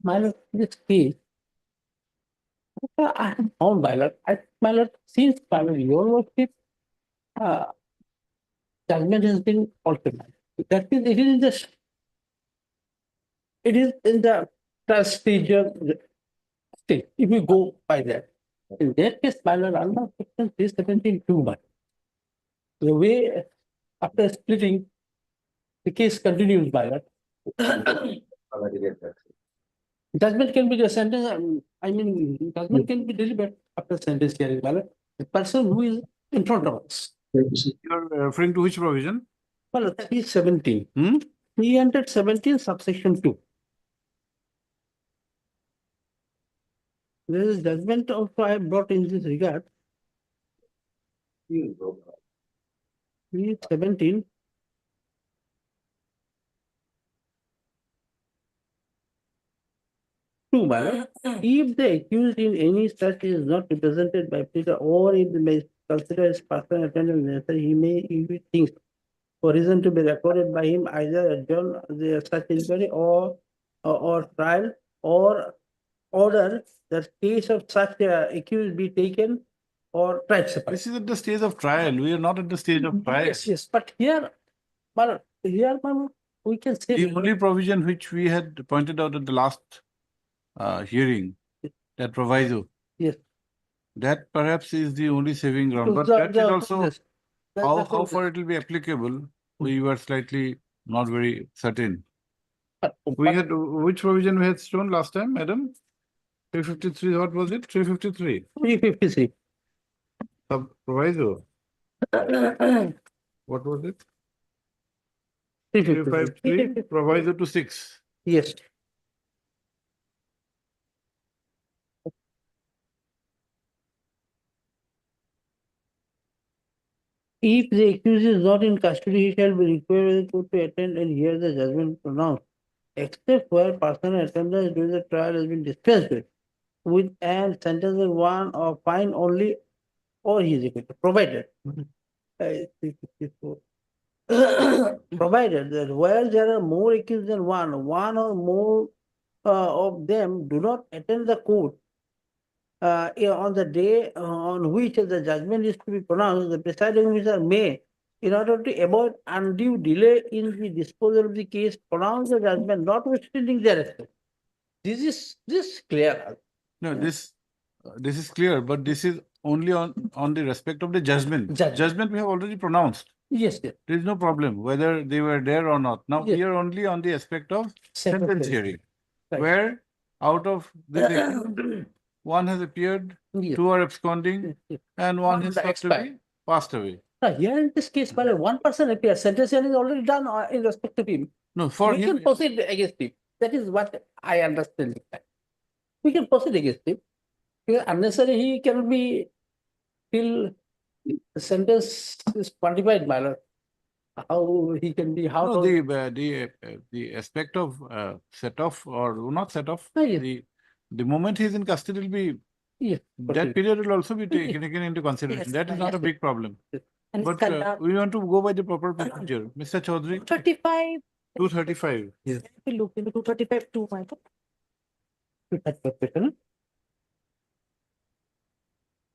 My lord, this case, I have found my lord, since my lord, your worship, uh, judgment has been altered. That means it is just, it is in the procedure state. If you go by that, in that case, my lord, under section 317(2), the way after splitting, the case continues by that. Judgment can be the sentence, judgment can be delivered after sentence hearing by the person who is in front of us. You're referring to which provision? Well, 317. 317 subsection 2. There is judgment also I have brought in this regard. 317. If the accused in any such is not represented by pleader, or if the may consider his personal attendance necessary, he may, if he thinks for reason to be recorded by him, either adjourn the such inquiry or trial, or order that case of such accused be taken or tried separately. This is at the stage of trial. We are not at the stage of trial. Yes. But here, we can say The only provision which we had pointed out at the last hearing, that proviso, yes. that perhaps is the only saving ground. But So that is also yes. how far it will be applicable. We were slightly not very certain. We had which provision we had shown last time, madam? 353. What was it? 353. 353. Proviso. What was it? 353. 353. Proviso to 6. Yes. If the accused is not in custody, he shall be required to attend and hear the judgment pronounced, except where personal attendance during the trial has been dispensed with and sentence of one or fine only, or he is acquitted, provided. 354. Provided that where there are more accused than one or more of them do not attend the court on the day on which the judgment is to be pronounced, the presiding officer may, in order to avoid undue delay in the disposal of the case, pronounce the judgment notwithstanding their respect. This is clear. No, this is clear, but this is only on the respect of the judgment. Judgment we have already pronounced. Yes. There is no problem whether they were there or not. Now Yes. we are only on the aspect of sentence hearing, Right. where out of the one has appeared, Yes. two are absconding, and one has got to be passed away. Here in this case, while one person appears, sentence hearing is already done in respect to him. No, for we him, can proceed against him. That is what I understand. We can proceed against him. Because unnecessarily he cannot be till the sentence is quantified, my lord. How he can be, how no, the aspect of set off or not set off, yes. the moment he is in custody will be, Yes, that period will also be taken into consideration. Yes, That is not a big problem. And But we want to go by the proper procedure. Mr. Chaudhary, 235. 235. Yes. We look into 235 too, my lord.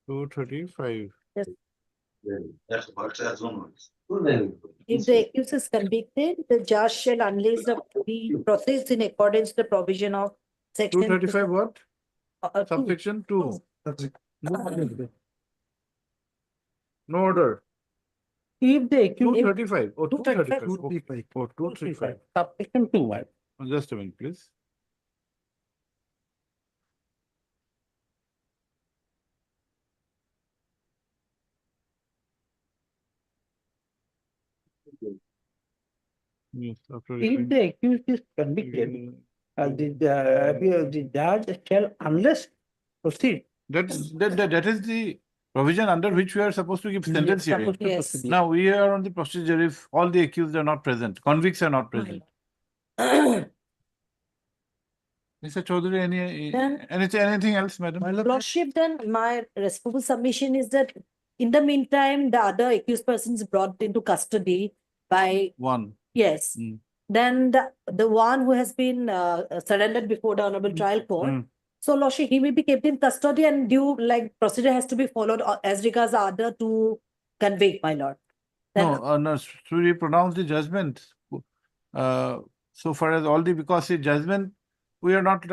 235. Yes. That's what as one. If the accused is convicted, the judge shall unless the proceeds in accordance to the provision of section 235 what? two. Subsection 2. No order. If the accused 235. Oh, 235. 235. Oh, 235. Subsection 2, my lord. Just a minute, please. Yes, after If referring- the accused is convicted, the judge shall unless proceed. That is the provision under which we are supposed to give sentence hearing. Supposed to Yes. proceed. Now we are on the procedure if all the accused are not present, convicts are not present. Mr. Chaudhary, anything else, madam? Lordship, then my respectful submission is that in the meantime, the other accused person is brought into custody. by, One. yes. Mm. Then the one who has been surrendered before the Honorable Trial Court. Mm. So Lordship, he will be kept in custody and due like procedure has to be followed as regards the other to convict, my lord. Then- No, should we pronounce the judgment? So far as all the, because the judgment, we are not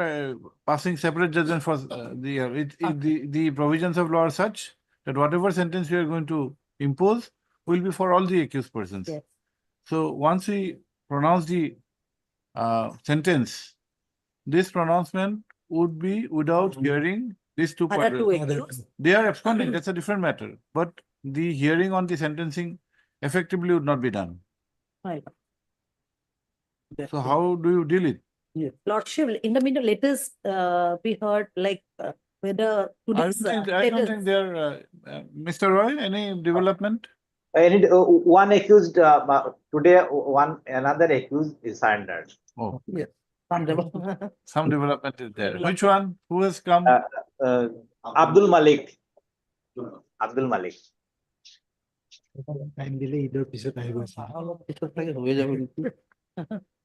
passing separate judgment for the provisions of law are such that whatever sentence we are going to impose will be for all the accused persons. Yes. So once we pronounce the sentence, this pronouncement would be without hearing these two Other two parties. accused. They are absconding, that's a different matter. But the hearing on the sentencing effectively would not be done. My lord. So how do you deal it? Lordship, in the meantime, let us be heard like whether I today's don't think there, Mr. Roy, any development? I need one accused today. Another accused is surrendered. Oh, Some development. some development is there. Which one? Who has come? Abdul Malik. Abdul Malik. পিছন থেকে হয়ে যাবে নাকি?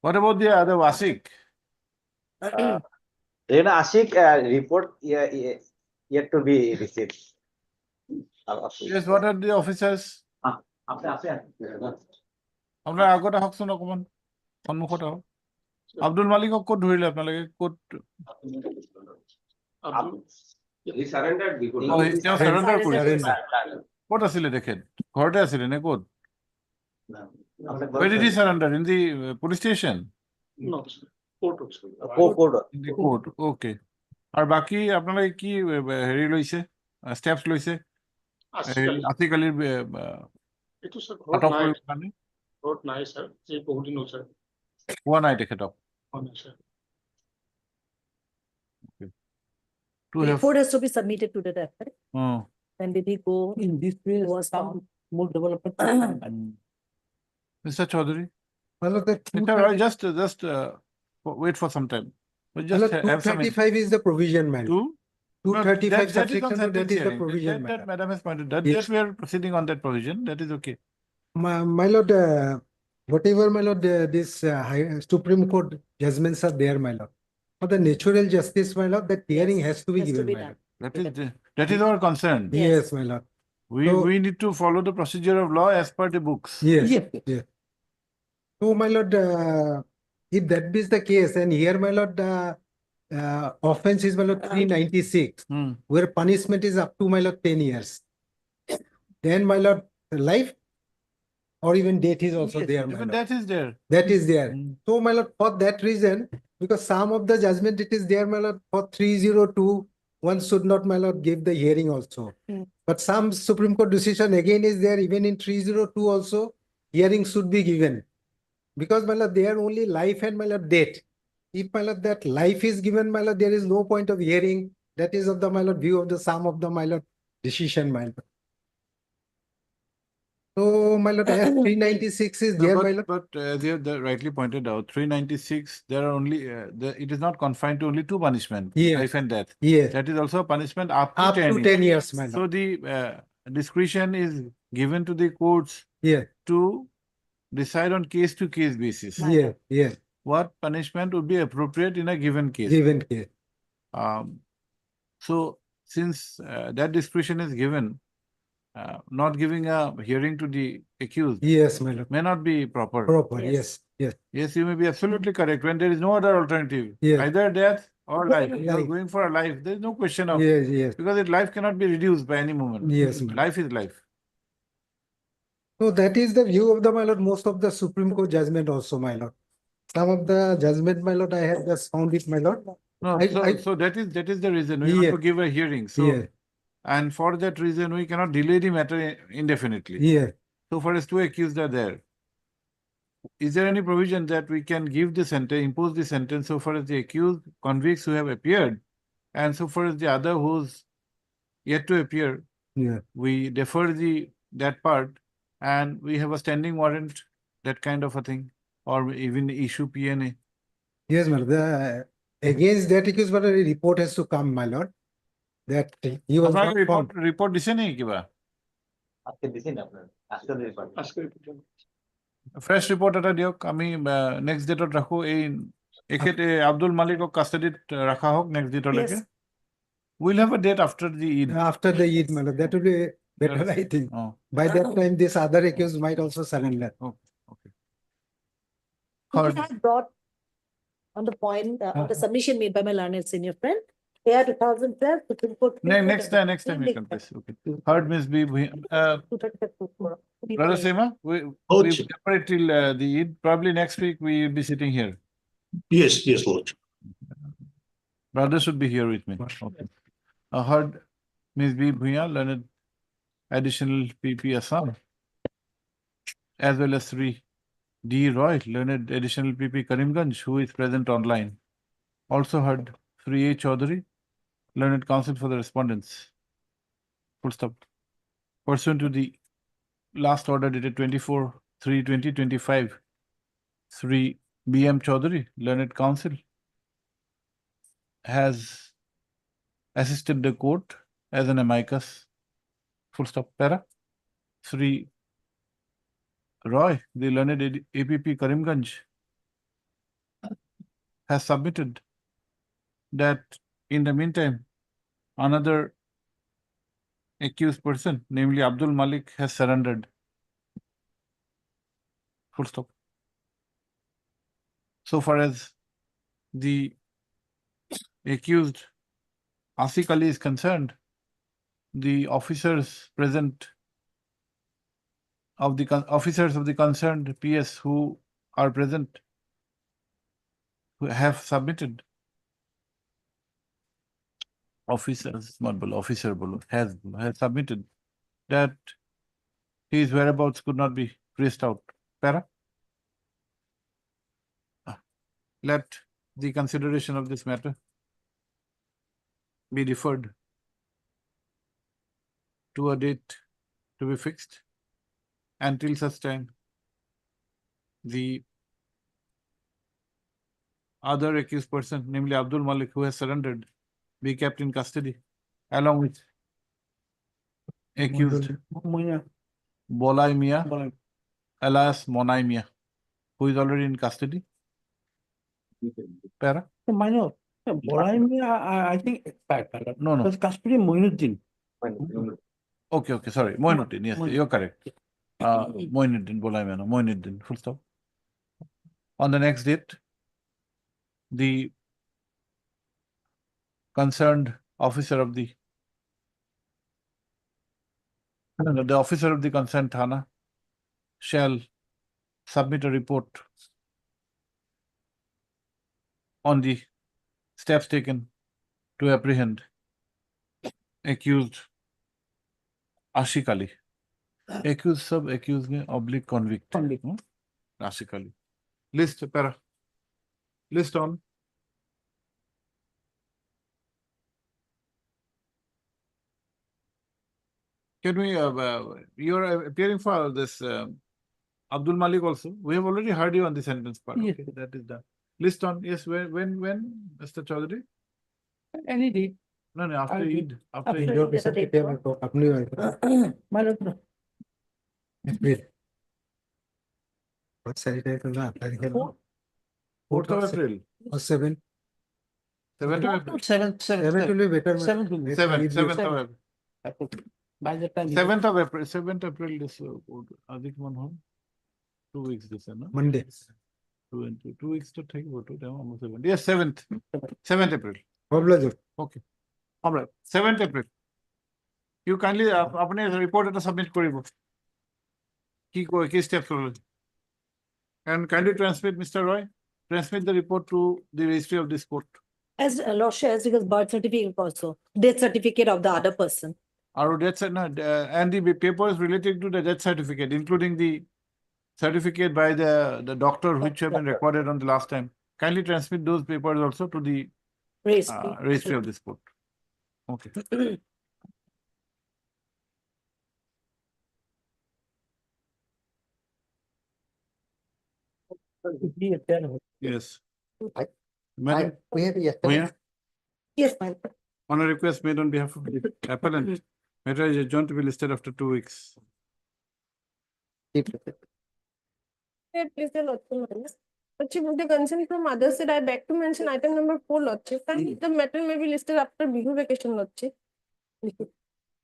What about the other Wasik? Then Ashik report yet to be received. Yes, what are the officers? আপোনাৰ আগতে আহকচোন অকমান সন্মুখত আহক আব্দুল মালিকক ক'ত ধৰিলে আপোনালোকে ক'ত He surrendered before. অ, তেওঁ সাৰেণ্ডাৰ কৰিছে Surrender. ক'ত আছিলে তেখেত ঘৰতে আছিলে নে ক'ত where did he surrender in the police station No, sir. Court also. in the court okay আৰু বাকি আপোনালোকে কি হেৰি লৈছে steps লৈছে Actually, আতিকালিৰ এইটো sir আটক ঘৰত নাই, কৰিবৰ কাৰণে ঘৰত নাই sir, এই বহুত দিন হ'ল sir, পোৱা নাই তেখেতক হোৱা নাই sir. to have Report has to be submitted to the effect. O, When did he go? In this way, Was some found. more development. Mr. Chaudhary Well, look, that Mr. Roy, just wait for some time but just two have some thirty-five is the provision, man. two Two No, thirty-five that is on subsection, two, sentence that is the hearing. provision, That madam. madam has pointed that, Yes. that we are proceeding on that provision, that is okay. My lord, whatever, my lord, this Supreme Court judgments are there, my lord. For the natural justice, my lord, that hearing Yes, has to be has to given, be my done. lord. That is our concern. Yes. Yes, my lord. So- We need to follow the procedure of law as per the books. Yes, Yes. yes. So, my lord, if that is the case, and here, my lord, offense is, my lord, 396, Hmm. where punishment is up to, my lord, 10 years. Then, my lord, life or even death is also Yes, there, my even lord. that is there. That is there. Hmm. So, my lord, for that reason, because some of the judgment it is there, my lord, for 302, one should not, my lord, give the hearing also. Hmm. But some Supreme Court decision again is there, even in 302 also, hearing should be given. Because, my lord, they are only life and, my lord, death. If, my lord, that life is given, my lord, there is no point of hearing. That is of the, my lord, view of the sum of the, my lord, decision, my lord. So, my lord, as 396 is No, there, my lord. but as you have rightly pointed out, 396, there are only, it is not confined to only two punishment, Yes. life and death. Yes, That is also a punishment up to up 10 to years. 10 years, my lord. So the discretion is given to the courts Yes, to decide on case to case basis. yes, yes, What punishment would be appropriate in a given case. given case. So since that discretion is given, not giving a hearing to the accused Yes, my lord. may not be proper. Proper, Yes. yes, yes, Yes, you may be absolutely correct when there is no other alternative. Yes. Either death or life. You are Life. going for a life. There is no question of, yes, yes. because life cannot be reduced by any moment. Yes, ma'am. Life is life. So that is the view of the, my lord, most of the Supreme Court judgment also, my lord. Some of the judgment, my lord, I have just found it, my lord. No, I- so that is the reason we want Yeah. to give a hearing. So Yeah, and for that reason we cannot delay the matter indefinitely. yeah. So far as two accused are there, is there any provision that we can give the sentence, impose the sentence so far as the accused convicts who have appeared, and so far as the other who's yet to appear, Yeah, we defer that part, and we have a standing warrant, that kind of a thing, or even issue PNA. yes, my lord. Against that accused, but a report has to come, my lord. That he was not আপনাকে found. report দিছে নেকি কিবা? আজকে দিছি না আপনার আজকে report. আজকে report. fresh report এটা দিয়ক আমি next date রাখো এই এক্ষেত্রে আব্দুল মালিকক কাস্টাডিত রাখা হোক next date লৈকে Yes. we'll have a date after the Eid. After the Eid, my lord, that will be better, I think. Oh, By that time, this other accused might also surrender. okay. Which Heard. I brought on the point, on the submission made by my learned senior friend. Yeah, 2012, Supreme Court. Next time you can please. Okay. Heard Miss B. Brother Sema, we separate till the Eid. Probably next week we will be sitting here. Yes, Lord. Brother should be here with me. Okay. Heard Miss B. Bhuya, learned additional PP Assam, as well as 3 D. Roy, learned additional PP Karimganj, who is present online. Also heard 3 A. Chaudhary, learned counsel for the respondents. Full stop. Pursuant to the last order dated 24/3/2025, 3 B.M. Chaudhary, learned counsel, has assisted the court as an amicus. Full stop. Para. 3 Roy, the learned APP Karimganj, has submitted that in the meantime, another accused person, namely Abdul Malik, has surrendered. Full stop. So far as the accused Asik Ali is concerned, the officers present of the officers of the concerned PS who are present, who have submitted, has submitted that his whereabouts could not be traced out. Para. Let the consideration of this matter be deferred to a date to be fixed until such time the other accused person, namely Abdul Malik, who has surrendered, be kept in custody along with accused Bolai Mia, alias Monai Mia, who is already in custody. Para. Minor. I think expired. No. Because custody Moinuddin. Okay, sorry. Moinuddin, yes, you're correct. Moinuddin, Bolai Mia, no, Moinuddin, full stop. On the next date, the concerned officer of the concerned Thana shall submit a report on the steps taken to apprehend accused Ashik Ali. Accused sub accused में oblique convict. Ashik Ali. List para. List on. Can we, you're appearing for this Abdul Malik also. We have already heard you on the sentence part. Yes. Okay, that is done. List on, yes, when, Mr. Chaudhary? Any date. No, after I'll Eid. After After Eid. Eid. Your receipt paper, apni My lord. April. What Saturday is that? 4th of April. Or 7? 7th of April. 7 will be better. 7th will be. 7th of Seven. April. By the time. 7th of April. 7th April this Adik Manhon. 2 weeks this, no? Monday. 2 weeks to take photo. Yes, 7th. 7th April. Problem. Okay. All right. 7th April. You kindly apne report eta submit koribo. Ki steps holo. And kindly transmit, Mr. Roy, transmit the report to the registry of this court. As Lordship, as because birth certificate also, death certificate of the other person. Our death and the papers related to the death certificate, including the certificate by the doctor which have been recorded on the last time. Kindly transmit those papers also to the registry of this court. Okay. Yes. Madam, We have yesterday. Bhuya, Yes, my lord. on a request made on behalf of the appellant, matter is adjourned to be listed after 2 weeks. Yeah, please, the Lordship. Lordship, with the consent from others, I beg to mention item number 4, Lordship. And the matter may be listed after Bihu vacation, Lordship.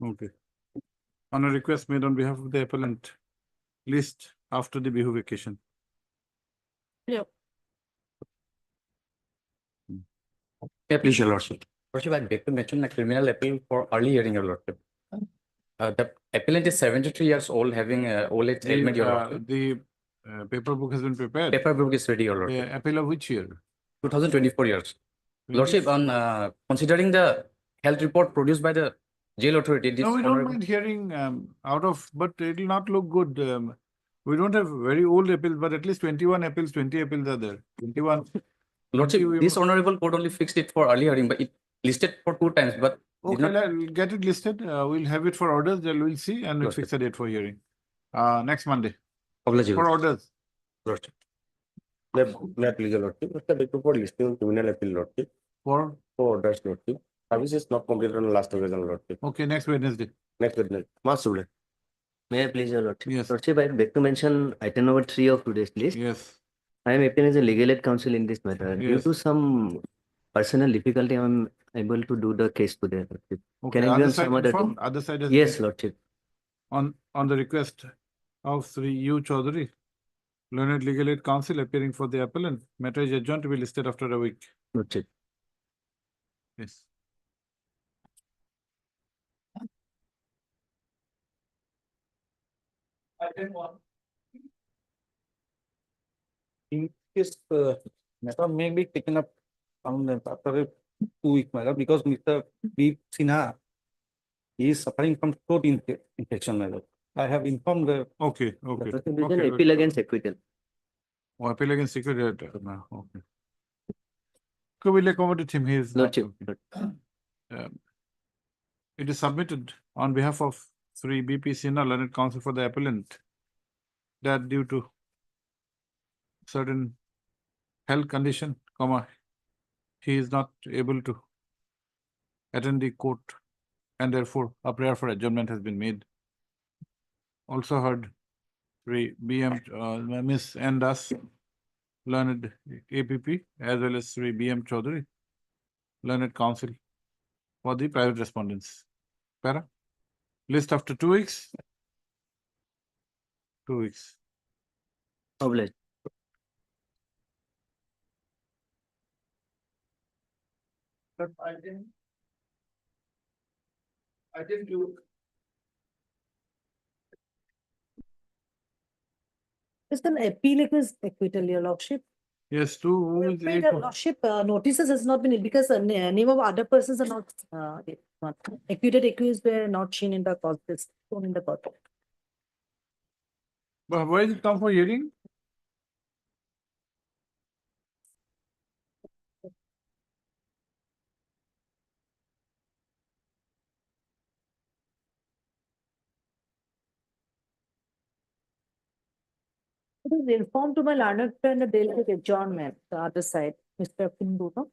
Okay. On a request made on behalf of the appellant, list after the Bihu vacation. Yeah. Yeah, please, your lordship. Lordship, I beg to mention a criminal appeal for early hearing, your lordship. The appellant is 73 years old, having old age ailment, your lordship. The paper book has been prepared. Paper book is ready, your lordship. The appeal of which year? 2024 years. Lordship, on considering the health report produced by the jail authority. this No, we don't honorable- mind hearing out of, but it will not look good. We don't have very old appeals, but at least 21 appeals, 20 appeals are there. 21. Lordship, we- this honorable court only fixed it for early hearing, but it listed for 2 times, but did Okay, not. we'll get it listed. We'll have it for orders, then we'll see and we'll Lordship. fix a date for hearing. Next Monday, Apology, for orders. lordship. May I please, your lordship, Mr. Bipul for listing criminal appeal, lordship, For, for orders, lordship. Service is not completed on last occasion, lordship. okay, next Wednesday. Next Wednesday. Mas Sule. May I please, your lordship? Yes. Lordship, I beg to mention item number 3 of today's list. Yes. I am appearing as a legal aid counsel in this matter. Due Yes. to some personal difficulty, I am able to do the case today, Lordship. Okay, I give other them side some other informed? thing? Other side has. Yes, Lordship. On the request of Sri U Chaudhary, learned legal aid counsel appearing for the appellant, matter is adjourned to be listed after a week. Lordship. Yes. In case matter may be taken up on after 2 weeks, madam, because Mr. B. Sinha is suffering from throat infection, madam. I have informed the Okay, okay. Lordship, there is Okay, an appeal against acquittal. Oh, appeal against secret, okay. Okay, we'll accommodate him, he is. not Lordship. okay. It is submitted on behalf of Sri B.P. Sinha, learned counsel for the appellant, that due to certain health condition, he is not able to attend the court, and therefore a prayer for adjournment has been made. Also heard Sri B.M. Miss N. Das, learned APP, as well as Sri B.M. Chaudhary, learned counsel for the private respondents. Para? List after 2 weeks? 2 weeks. Obliged. But I didn't do. It's an appeal against acquittal, your lordship. Yes, who is Wait, it? your lordship, notices has not been, because name of other persons are not, acquitted accused were not seen in the court, shown in the court. But why did it come for hearing? It is informed to my learned friend that they'll take adjournment, the other side, Mr. Pindu, no?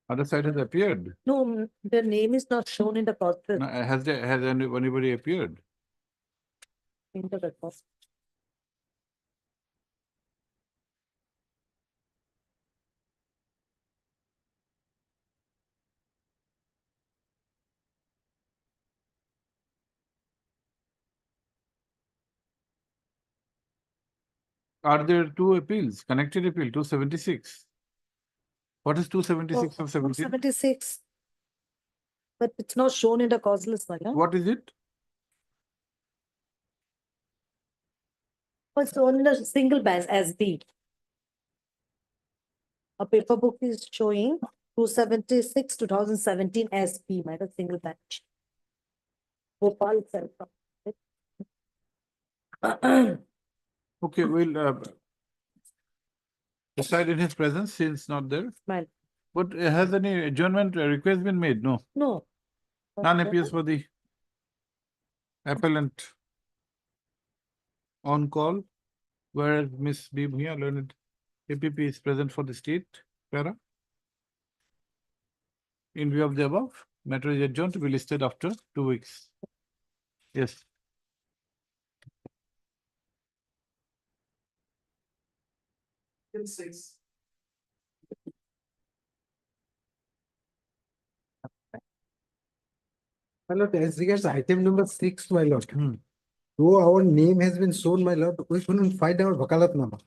Other side has appeared. No, the name is not shown in the court, No, has anybody appeared? in the record. Are there 2 appeals, connected appeal, 276? What is 276 of 17? 76. But it's not shown in the cause list, madam. What is it? It's shown in the single bands as B. A paper book is showing 276, 2017 SP, madam, single batch. Bhopal itself. Okay, we'll decide in his presence since not there. Smile. But has any adjournment request been made? No. No. None appears for the appellant on call, whereas Miss B. Bhuya, learned APP is present for the state. Para. In view of the above, matter is adjourned to be listed after 2 weeks. Yes. My lord, as regards item number 6, my lord. Hmm. Though our name has been shown, my lord, we couldn't find our Vakalat number.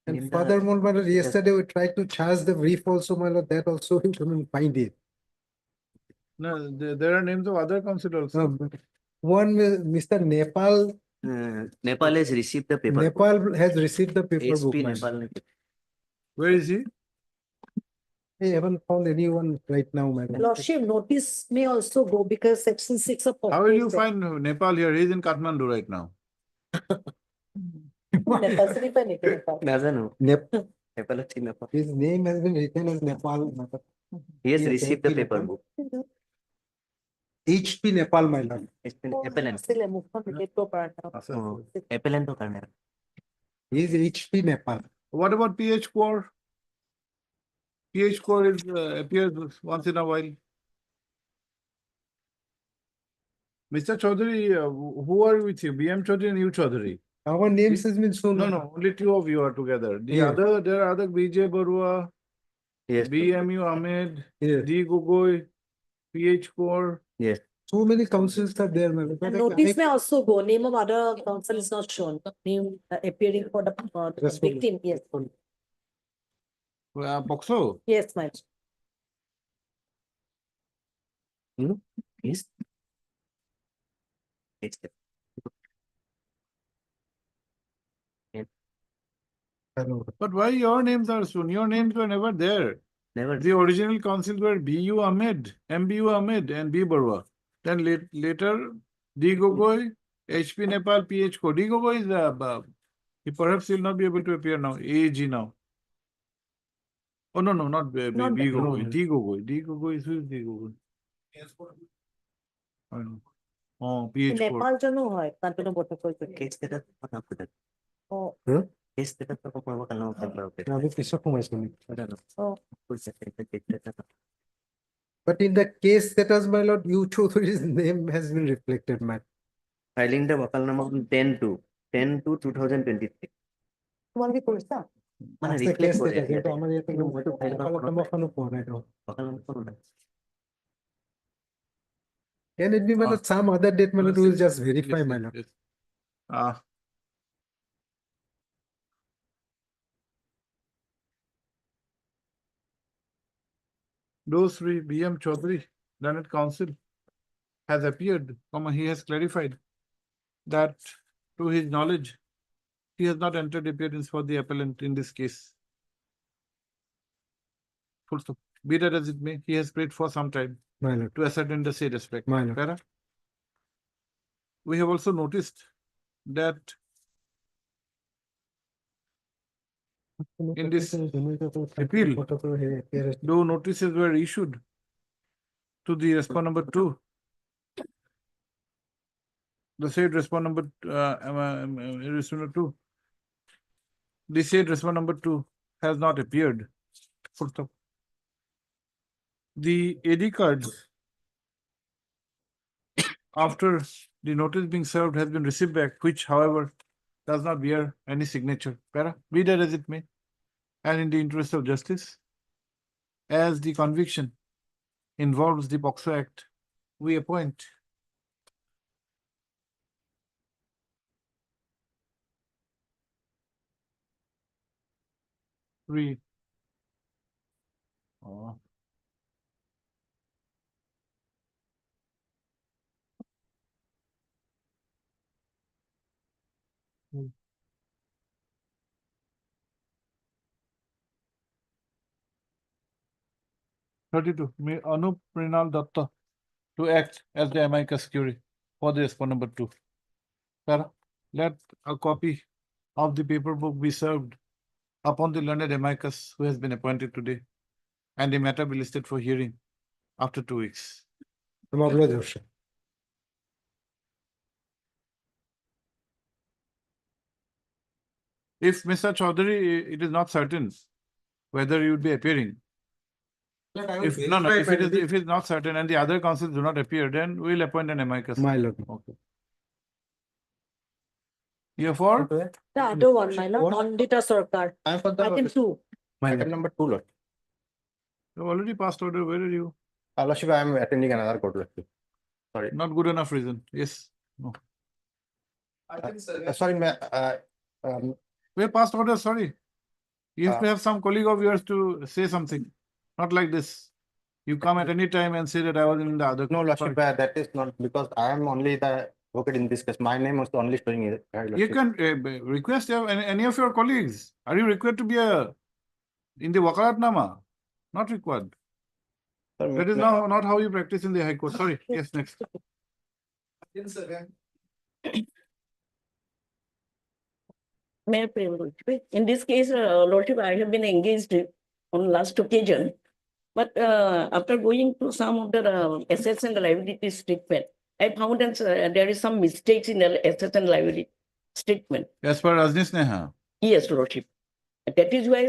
In And the- furthermore, my lord, yesterday we tried to charge the brief also, my lord, that also we couldn't find it. No, there are names of other councillors also. One, Mr. Nepal, Nepal has received the paper. Nepal has received the paper book. SP my lord. Nepal. Where is he? I haven't found anyone right now, madam. Lordship, notice may also go because section 6 of. How will you find Nepal here? He is in Kathmandu right now. Nepal, Nepal, Nepal. Nazano. Nep- Nepal is Nepal. His name has been written as Nepal. madam. He has Yes, received the HP paper Nepal. book. HP Nepal, my lord. Appellant. Asa. Oh, appellant to करना है. He is HP Nepal. What about PH core? PH core is appears once in a while. Mr. Chaudhary, who are with you? BM Chaudhary and you Chaudhary? Our names has been shown. No, no, only two of you are together. The Yeah. other, there are other BJ Barua, Yes. BMU Ahmed, Yes. D Gogoi, PH core. Yes. So many councils are there, madam. And notice may also go, name of other council is not shown, name appearing for the Respondent. victim, yes. Boxo. Yes, my. Yes. It's the- But why your names are soon? Your names were never there. Never. The original council were BU Ahmed, MBU Ahmed, and B Barua. Then later, D Gogoi, HP Nepal, PH Co. D Gogoi is he perhaps will not be able to appear now. AG now. Oh no, no, not B Not that. Gogoi. D Gogoi. D Gogoi is who is D Gogoi? I know. Oh, PH Co. Nepal জন্য হয়, কান্তনা বটকল থেকে। Case data কথা বলতে। ও, Case data তো কোনো কথা না বলতে। আমি পিছত সোমাইছো নেকি? ও, But in the case that was, my lord, you Chaudhary's name has been reflected, man. Filing the vocal number 10/2/2023. তোমার কি করছা? মানে That's the reflect case করে that কিন্তু আমার ইয়াতে কিন্তু হয়তো file করা ভকালত number খনো পোৱা নাই তো। vocal number কোনো নাই। Can it be, my lord, some other date, my lord, we will just verify, Yes, my yes, lord. yes. Those three BM Chaudhary, Learned Council, has appeared, he has clarified that to his knowledge, he has not entered appearance for the appellant in this case. Full stop. Be that as it may, he has prayed for some time My lord, to ascertain the said aspect. my lord. Para? We have also noticed that in this appeal, though notices were issued to the respond number 2, the said respond number respond number 2, the said respond number 2 has not appeared. Full stop. The AD cards after the notice being served has been received back, which however does not bear any signature. Para, be that as it may, and in the interest of justice, as the conviction involves the POXO Act, we appoint three. 32, Anup Prinal Datta to act as the amicus curiae for the respondent number 2. Para, let a copy of the paper book be served upon the learned amicus who has been appointed today, and the matter be listed for hearing after 2 weeks. I'm obliged, Your Worship. If Mr. Chaudhary, it is not certain whether you would be appearing. If if it's not certain and the other councils do not appear, then we'll appoint an amicus. My lord. Okay. You are for? The other one, my lord, non-data Sarkar. I'm for Item the 2. item number 2, Lord. You already passed order. Where are you? Lordship, I am attending another court, Lordship. Sorry. Not good enough reason. Yes. No. Sorry, We have passed order. Sorry. You have to have some colleague of yours to say something. Not like this. You come at any time and say that I was in the other. no, Lordship, that is not because I am only the advocate in this case. My name was only showing it. You can request any of your colleagues. Are you required to be in the Wakalatnama? Not required. That is not how you practice in the High Court. Sorry. Yes, next. May I pray, Lordship? In this case, Lordship, I have been engaged on last occasion. But after going through some of the assets and liability statement, I found that there is some mistakes in the assets and liability statement. As per Rajnish Neha. Yes, Lordship. That is why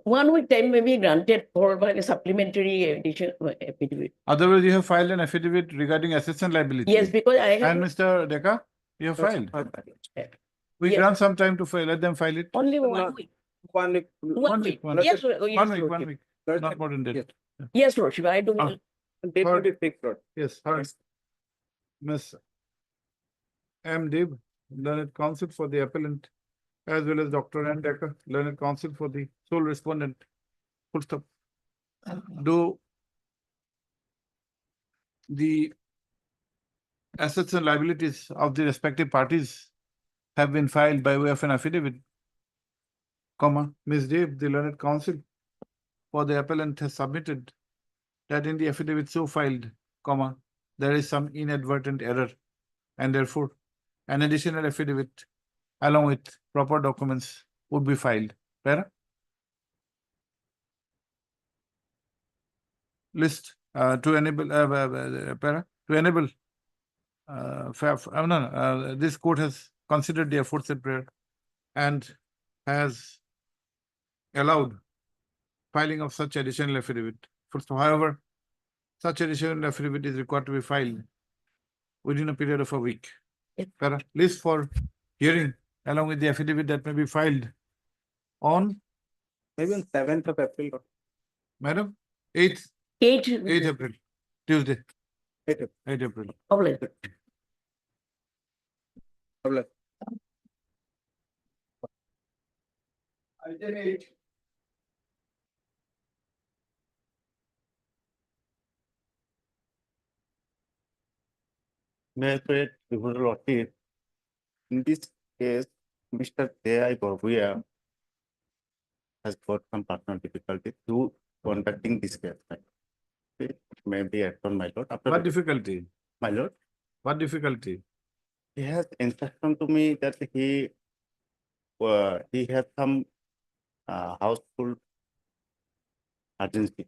1 week time may be granted for a supplementary addition affidavit. Otherwise, you have filed an affidavit regarding assets and liability. Yes, because I have And Mr. Deka, you have filed. We Yes. grant some time to file. Let them file it. only 1 week. 1 week. 1 week. One week. Yes, yes, 1 week, 1 Lordship. week. Not more than that. Yes, Lordship. I do. Date will be fixed, Lord. Yes, heard. Miss M. Deb, learned counsel for the appellant, as well as Dr. N. Decker, learned counsel for the sole respondent. Full stop. Do the assets and liabilities of the respective parties have been filed by way of an affidavit, comma, Ms. Deb, the learned counsel for the appellant has submitted that in the affidavit so filed, comma, there is some inadvertent error, and therefore an additional affidavit along with proper documents would be filed. Para? List to enable para to enable this court has considered the aforesaid prayer and has allowed filing of such additional affidavit. However, such additional affidavit is required to be filed within a period of a week. Yes. Para, list for hearing along with the affidavit that may be filed on, Maybe on 7th of April. Lord. Madam, 8th 8 April, Tuesday, 8th. 8 April. Obliged. Obliged. May I pray before the Lordship? In this case, Mr. Deyai Borbuya has got some personal difficulty to conducting this case. It may be at on my lord. After What difficulty? my lord, What difficulty? he has instruction to me that he has some household urgency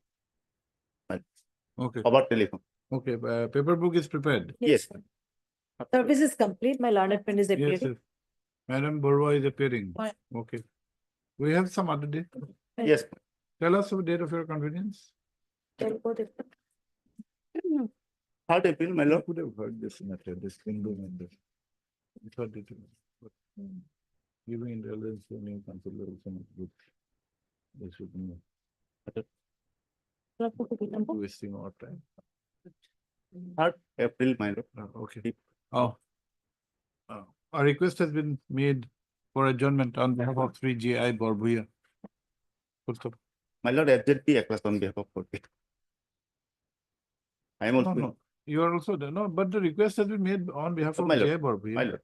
Okay, about telephone. okay, paper book is prepared. Yes. Service is complete. My learned friend is Yes, appearing. yes. Madam Borua is appearing. Right. Okay. We have some other date. Yes. Tell us the date of your convenience. 3rd April, my I lord. could have heard this matter, this Hindu member. I thought it was, giving indulgence to new consular also not good. They should know, wasting our time. 3rd April, my lord. Okay. Oh. A request has been made for adjournment on behalf of 3GI Borbuya. Full stop. My lord, FZP across on behalf of 40. I am No, also. no, you are also there. No, but the request has been made on behalf of My lord. J. Borbuya. My lord.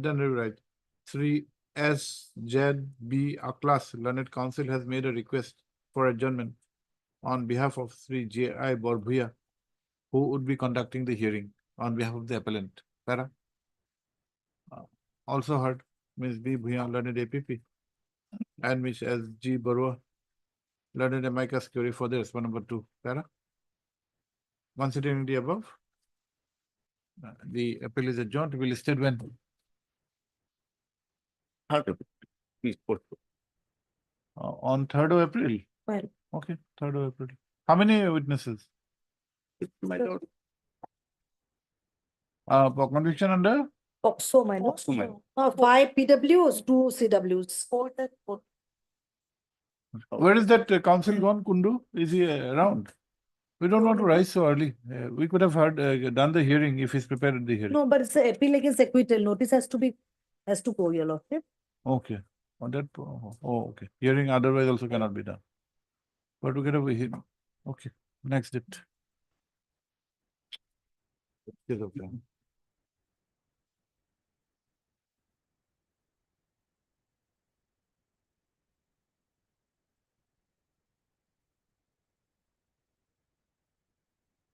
Then you're right. 3SZB Aklas Learned Council has made a request for adjournment on behalf of Sri J.I. Borbhuya, who would be conducting the hearing on behalf of the appellant. Para. Also heard Ms. B. Bhuya, learned APP, and Ms. S. G. Barua, learned amicus curiae for the respondent number 2. Para. Considering the above, the appeal is adjourned to be listed when? Please put. On 3rd of April. Well. Okay, 3rd of April. How many witnesses? My lord. For conviction under? POXO, my lord. POXO, my lord. 5 PWs, 2 CWs. Where is that counsel gone, Kundu? Is he around? We don't want to rise so early. We could have heard, done the hearing if he's prepared at the hearing. No, but it's a appeal against acquittal. Notice has to go, your lordship. Okay. On that, okay. Hearing otherwise also cannot be done. But we get a hearing. Okay. Next it. Yes, okay.